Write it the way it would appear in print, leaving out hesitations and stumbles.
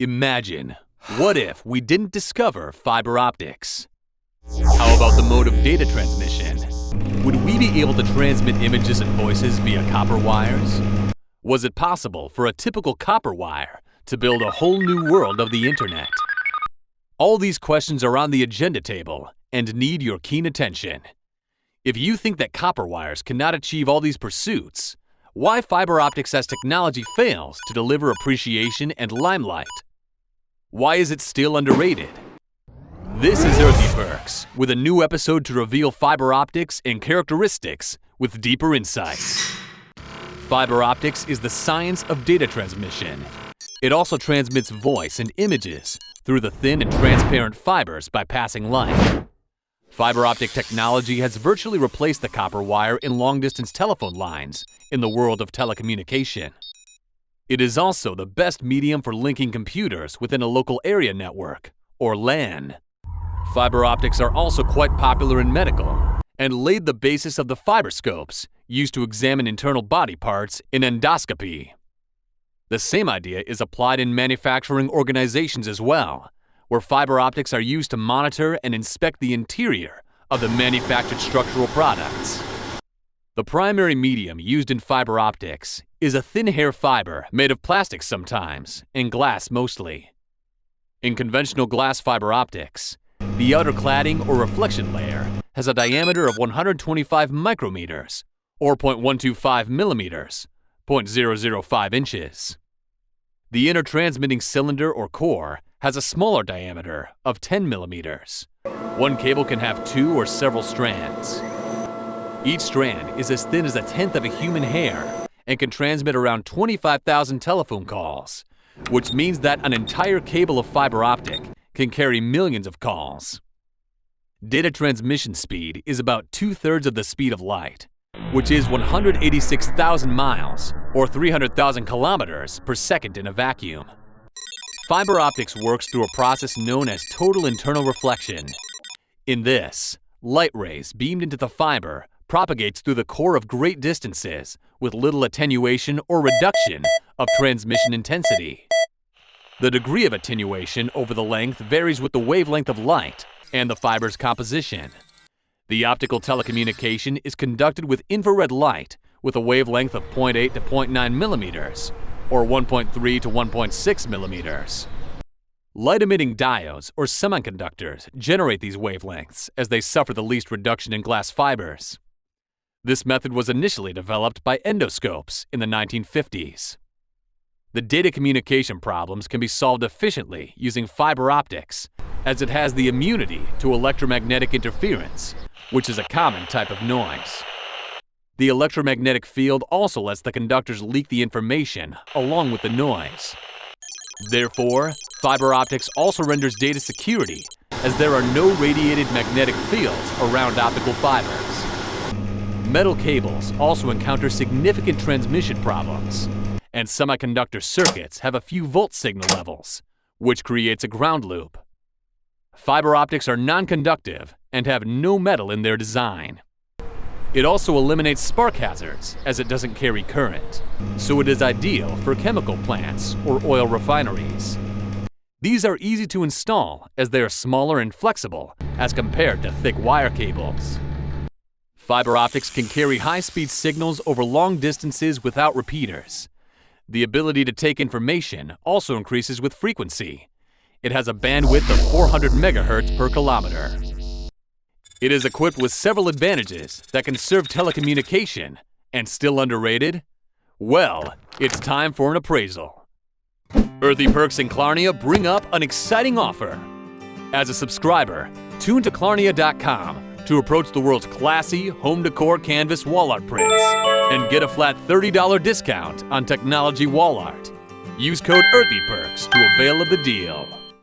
Imagine, what if we didn't discover fiber optics? How about the mode of data transmission? Would we be able to transmit images and voices via copper wires? Was it possible for a typical copper wire to build a whole new world of the internet? All these questions are on the agenda table and need your keen attention. If you think that copper wires cannot achieve all these pursuits, why fiber optics as technology fails to deliver appreciation and limelight? Why is it still underrated? This is Earthy Perks, with a new episode to reveal fiber optics and characteristics with deeper insights. Fiber optics is the science of data transmission. It also transmits voice and images through the thin and transparent fibers by passing light. Fiber optic technology has virtually replaced the copper wire in long-distance telephone lines in the world of telecommunication. It is also the best medium for linking computers within a local area network, or LAN. Fiber optics are also quite popular in medical and laid the basis of the fiberscopes used to examine internal body parts in endoscopy. The same idea is applied in manufacturing organizations as well, where fiber optics are used to monitor and inspect the interior of the manufactured structural products. The primary medium used in fiber optics is a thin hair fiber made of plastic sometimes, and glass mostly. In conventional glass fiber optics, the outer cladding or reflection layer has a diameter of 125 micrometers, or 0.125 millimeters, 0.005 inches. The inner transmitting cylinder or core has a smaller diameter of 10 millimeters. One cable can have two or several strands. Each strand is as thin as a tenth of a human hair and can transmit around 25,000 telephone calls, which means that an entire cable of fiber optic can carry millions of calls. Data transmission speed is about 2/3 of the speed of light, which is 186,000 miles or 300,000 kilometers per second in a vacuum. Fiber optics works through a process known as total internal reflection. In this, light rays beamed into the fiber propagates through the core of great distances with little attenuation or reduction of transmission intensity. The degree of attenuation over the length varies with the wavelength of light and the fiber's composition. The optical telecommunication is conducted with infrared light with a wavelength of 0.8 to 0.9 millimeters, or 1.3 to 1.6 millimeters. Light-emitting diodes or semiconductors generate these wavelengths as they suffer the least reduction in glass fibers. This method was initially developed by endoscopes in the 1950s. The data communication problems can be solved efficiently using fiber optics, as it has the immunity to electromagnetic interference, which is a common type of noise. The electromagnetic field also lets the conductors leak the information along with the noise. Therefore, fiber optics also renders data security, as there are no radiated magnetic fields around optical fibers. Metal cables also encounter significant transmission problems, and semiconductor circuits have a few volt signal levels, which creates a ground loop. Fiber optics are non-conductive and have no metal in their design. It also eliminates spark hazards, as it doesn't carry current, so it is ideal for chemical plants or oil refineries. These are easy to install as they are smaller and flexible as compared to thick wire cables. Fiber optics can carry high-speed signals over long distances without repeaters. The ability to take information also increases with frequency. It has a bandwidth of 400 megahertz per kilometer. It is equipped with several advantages that can serve telecommunication, and still underrated? Well, it's time for an appraisal. Earthy Perks and Clarnia bring up an exciting offer. As a subscriber, tune to Clarnia.com to approach the world's classy home decor canvas wall art prints and get a flat $30 discount on technology wall art. Use code Earthy Perks to avail of the deal.